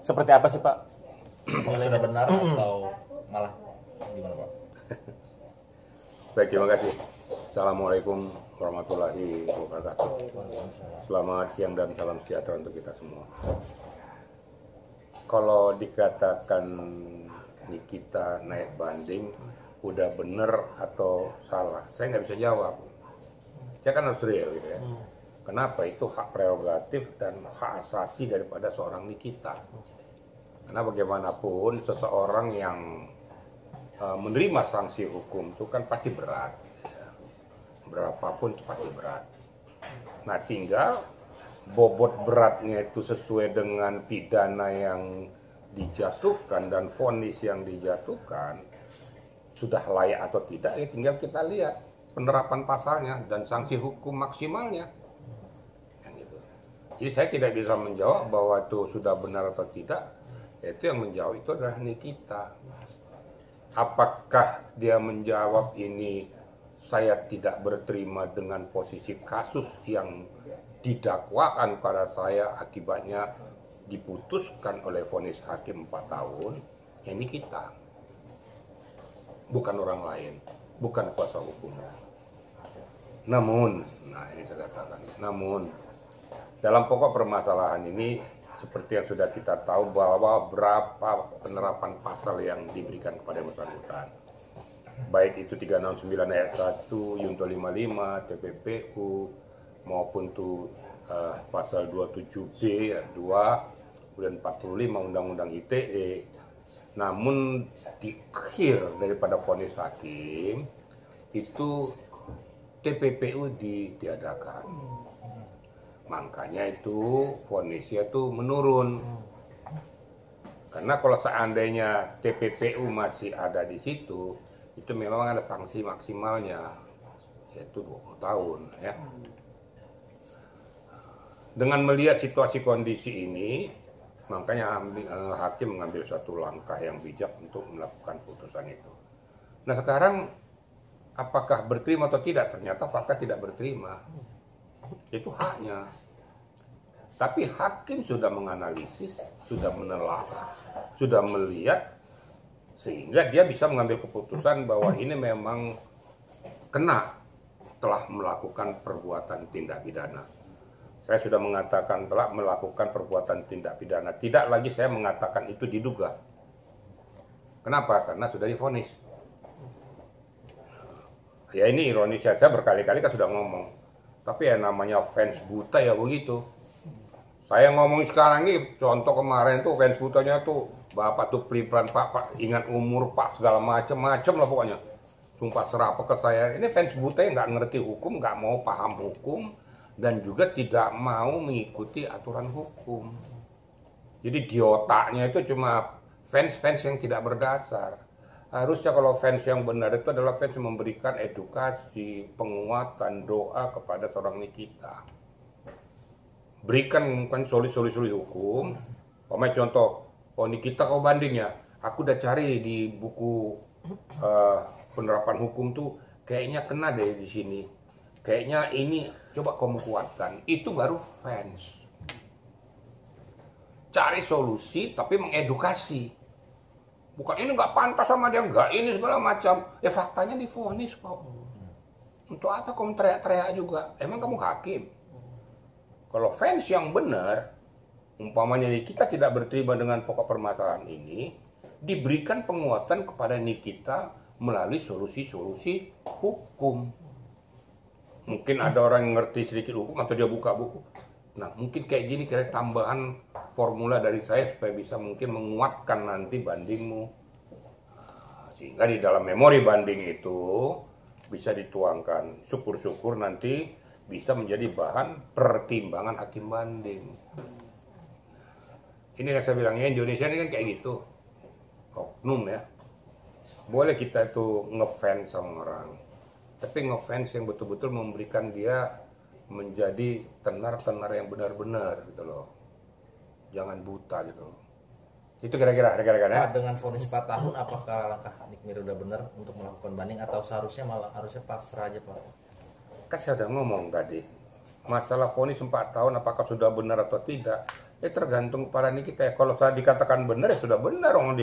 seperti apa sih Pak? Sudah benar atau malah gimana Pak? Baik, terima kasih. Assalamualaikum warahmatullahi wabarakatuh. Selamat siang dan salam sejahtera untuk kita semua. Kalau dikatakan Nikita naik banding, udah bener atau salah, saya nggak bisa jawab. Saya kan harus real gitu ya. Kenapa? Itu hak prerogatif dan hak asasi daripada seorang Nikita. Karena bagaimanapun seseorang yang menerima sanksi hukum itu kan pasti berat. Berapapun itu pasti berat. Nah, tinggal bobot beratnya itu sesuai dengan pidana yang dijatuhkan dan vonis yang dijatuhkan sudah layak atau tidak, ya tinggal kita lihat penerapan pasalnya dan sanksi hukum maksimalnya. Gitu. Jadi saya tidak bisa menjawab bahwa itu sudah benar atau tidak. Itu yang menjawab itu adalah Nikita. Apakah dia menjawab ini saya tidak berterima dengan posisi kasus yang didakwakan pada saya, akibatnya diputuskan oleh vonis hakim 4 tahun, ya ini kita, bukan orang lain, bukan kuasa hukum. Namun, nah ini saya katakan, namun dalam pokok permasalahan ini seperti yang sudah kita tahu bahwa berapa penerapan pasal yang diberikan kepada yang bersangkutan, baik itu 369 ayat 1, Yunto 55, TPPU, maupun tuh pasal 27B ayat 2, kemudian 45 Undang-Undang ITE. Namun di akhir daripada vonis hakim itu TPPU ditiadakan. Makanya itu vonisnya itu menurun. Karena kalau seandainya TPPU masih ada di situ, itu memang ada sanksi maksimalnya, yaitu 20 tahun ya. Dengan melihat situasi kondisi ini, makanya hakim mengambil satu langkah yang bijak untuk melakukan putusan itu. Nah sekarang apakah berterima atau tidak? Ternyata fakta tidak berterima. Itu haknya. Tapi hakim sudah menganalisis, sudah menelaah, sudah melihat, sehingga dia bisa mengambil keputusan bahwa ini memang kena telah melakukan perbuatan tindak pidana. Saya sudah mengatakan telah melakukan perbuatan tindak pidana. Tidak lagi saya mengatakan itu diduga. Kenapa? Karena sudah divonis. Ya ini ironis, saya berkali-kali kan sudah ngomong. Tapi ya namanya fans buta ya begitu. Saya ngomong sekarang nih, contoh kemarin tuh fans butanya tuh, bapak tuh pelipran pak, ingat umur pak, segala macem-macem lah pokoknya. Sumpah serapa ke saya. Ini fans buta yang nggak ngerti hukum, nggak mau paham hukum, dan juga tidak mau mengikuti aturan hukum. Jadi di otaknya itu cuma fans-fans yang tidak berdasar. Harusnya kalau fans yang benar itu adalah fans yang memberikan edukasi, penguatan, doa kepada seorang Nikita. Berikan kan solusi-solusi hukum. Contoh, oh Nikita kau banding ya, aku udah cari di buku penerapan hukum tuh, kayaknya kena deh di sini. Kayaknya ini coba kamu kuatkan. Itu baru fans. Cari solusi tapi mengedukasi. Bukan ini nggak pantas sama dia, nggak ini segala macam. Ya faktanya divonis kok. Untuk apa kamu teriak-teriak juga? Emang kamu hakim? Kalau fans yang benar, umpamanya kita tidak berterima dengan pokok permasalahan ini, diberikan penguatan kepada Nikita melalui solusi-solusi hukum. Mungkin ada orang yang ngerti sedikit hukum atau dia buka buku. Nah mungkin kayak gini kira tambahan formula dari saya supaya bisa mungkin menguatkan nanti bandingmu. Sehingga di dalam memori banding itu bisa dituangkan. Syukur-syukur nanti bisa menjadi bahan pertimbangan hakim banding. Ini yang saya bilangnya Indonesia ini kan kayak gitu. Oknum ya. Boleh kita itu ngefans sama orang. Tapi ngefans yang betul-betul memberikan dia menjadi tenar-tenar yang benar-benar gitu loh. Jangan buta gitu loh. Itu kira-kira ya. Dengan vonis 4 tahun apakah langkah Nikmir udah benar untuk melakukan banding atau seharusnya malah harusnya pasrah aja Pak? Kan saya udah ngomong tadi. Masalah vonis 4 tahun apakah sudah benar atau tidak? Tergantung kepada kita ya. Kalau saya dikatakan benar ya sudah benar, orang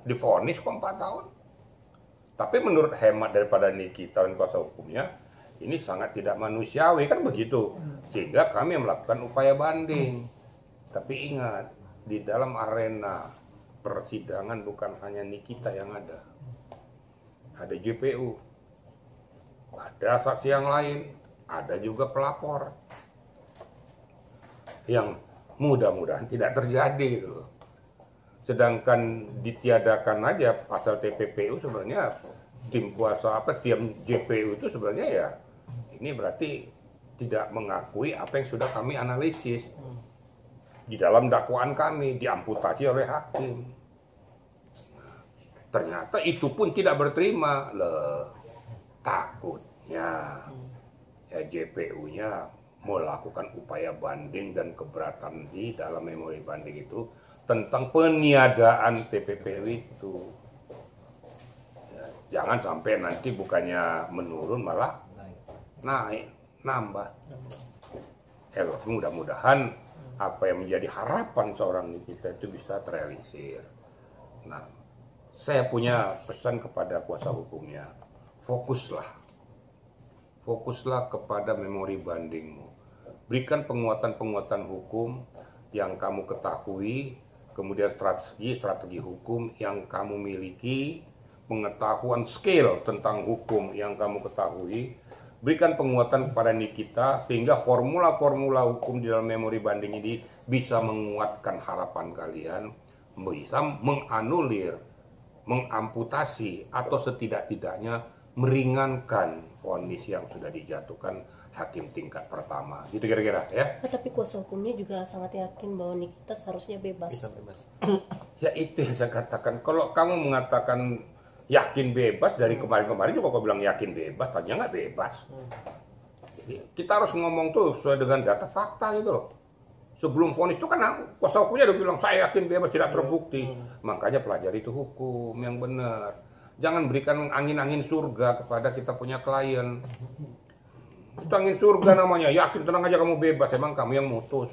divonis kok 4 tahun. Tapi menurut hemat daripada Nikita dan kuasa hukumnya, ini sangat tidak manusiawi kan begitu. Sehingga kami melakukan upaya banding. Tapi ingat, di dalam arena persidangan bukan hanya Nikita yang ada. Ada JPU, ada saksi yang lain, ada juga pelapor. Yang mudah-mudahan tidak terjadi gitu loh. Sedangkan ditiadakan aja pasal TPPU sebenarnya tim JPU itu sebenarnya ya ini berarti tidak mengakui apa yang sudah kami analisis di dalam dakwaan kami, diamputasi oleh hakim. Ternyata itu pun tidak berterima. Takutnya ya JPU-nya melakukan upaya banding dan keberatan di dalam memori banding itu tentang peniadaan TPPU itu. Ya, jangan sampai nanti bukannya menurun malah naik, nambah. Mudah-mudahan apa yang menjadi harapan seorang Nikita itu bisa terrealisir. Nah, saya punya pesan kepada kuasa hukumnya, fokuslah kepada memori bandingmu. Berikan penguatan-penguatan hukum yang kamu ketahui, kemudian strategi hukum yang kamu miliki, pengetahuan skill tentang hukum yang kamu ketahui. Berikan penguatan kepada Nikita sehingga formula-formula hukum di dalam memori banding ini bisa menguatkan harapan kalian, bisa menganulir, mengamputasi atau setidak-tidaknya meringankan vonis yang sudah dijatuhkan hakim tingkat pertama. Gitu kira-kira ya. Tapi kuasa hukumnya juga sangat yakin bahwa Nikita seharusnya bebas. Bisa bebas. Ya itu yang saya katakan. Kalau kamu mengatakan yakin bebas dari kemarin-kemarin juga kau bilang yakin bebas, tadinya nggak bebas. Jadi kita harus ngomong tuh sesuai dengan data fakta gitu loh. Sebelum vonis itu kan kuasa hukumnya udah bilang saya yakin bebas tidak terbukti. Makanya pelajari itu hukum yang benar. Jangan berikan angin-angin surga kepada kita punya klien. Itu angin surga namanya, yakin tenang aja kamu bebas, emang kamu yang mutus.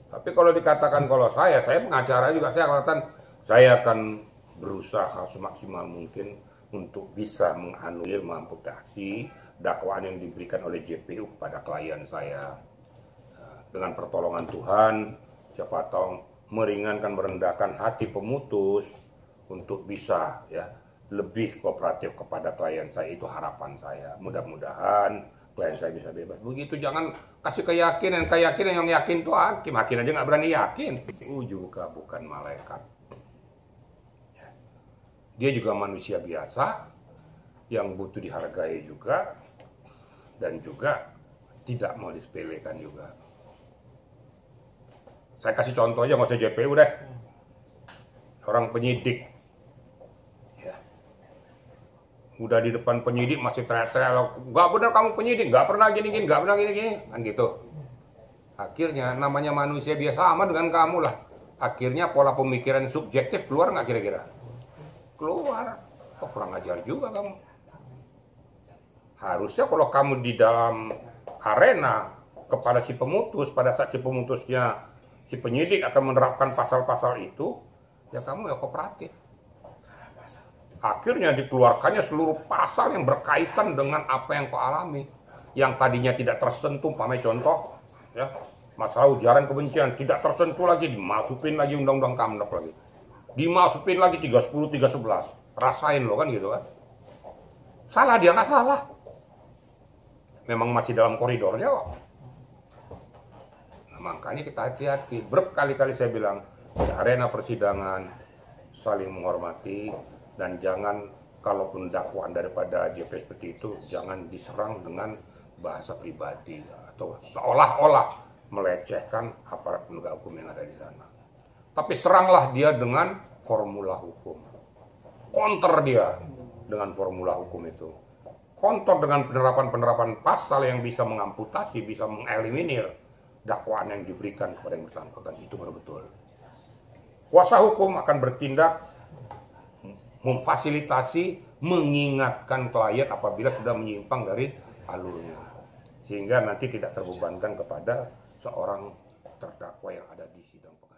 Tapi kalau dikatakan kalau saya pengacara juga, saya katakan saya akan berusaha semaksimal mungkin untuk bisa menganulir, mengamputasi dakwaan yang diberikan oleh JPU kepada klien saya. Dengan pertolongan Tuhan, siapa tahu meringankan, merendahkan hati pemutus untuk bisa ya lebih kooperatif kepada klien saya, itu harapan saya. Mudah-mudahan klien saya bisa bebas. Begitu, jangan kasih keyakinan yang yakin tuh hakim aja nggak berani yakin. Itu juga bukan malaikat. Dia juga manusia biasa yang butuh dihargai juga dan juga tidak mau disepelekan juga. Saya kasih contoh aja, nggak usah JPU deh. Orang penyidik udah di depan penyidik masih teriak-teriak, nggak benar kamu penyidik, nggak pernah gini-gini, nggak pernah gini-gini, kan gitu. Akhirnya namanya manusia biasa sama dengan kamu lah. Akhirnya pola pemikiran subjektif keluar nggak kira-kira? Keluar. Kok kurang ajar juga kamu. Harusnya kalau kamu di dalam arena kepada si pemutus, pada saat si pemutusnya, si penyidik akan menerapkan pasal-pasal itu, ya kamu ya kooperatif. Akhirnya dikeluarkannya seluruh pasal yang berkaitan dengan apa yang kau alami. Yang tadinya tidak tersentuh, pakai contoh, ya, masalah ujaran kebencian, tidak tersentuh lagi, dimasukin lagi undang-undang Kamdok lagi. Dimasukin lagi 310, 311. Rasain lo kan gitu kan. Salah dia nggak salah. Memang masih dalam koridornya kok. Nah, makanya kita hati-hati. Berkali-kali saya bilang, di arena persidangan saling menghormati. Dan jangan, kalaupun dakwaan daripada JP seperti itu, jangan diserang dengan bahasa pribadi atau seolah-olah melecehkan aparat penegak hukum yang ada di sana. Tapi seranglah dia dengan formula hukum. Counter dia dengan formula hukum itu. Counter dengan penerapan-penerapan pasal yang bisa mengamputasi, bisa mengeliminir dakwaan yang diberikan kepada yang bersangkutan. Itu betul-betul. Kuasa hukum akan bertindak memfasilitasi, mengingatkan klien apabila sudah menyimpang dari alurnya. Sehingga nanti tidak terbebankan kepada seorang terdakwa yang ada di sidang pengadilan.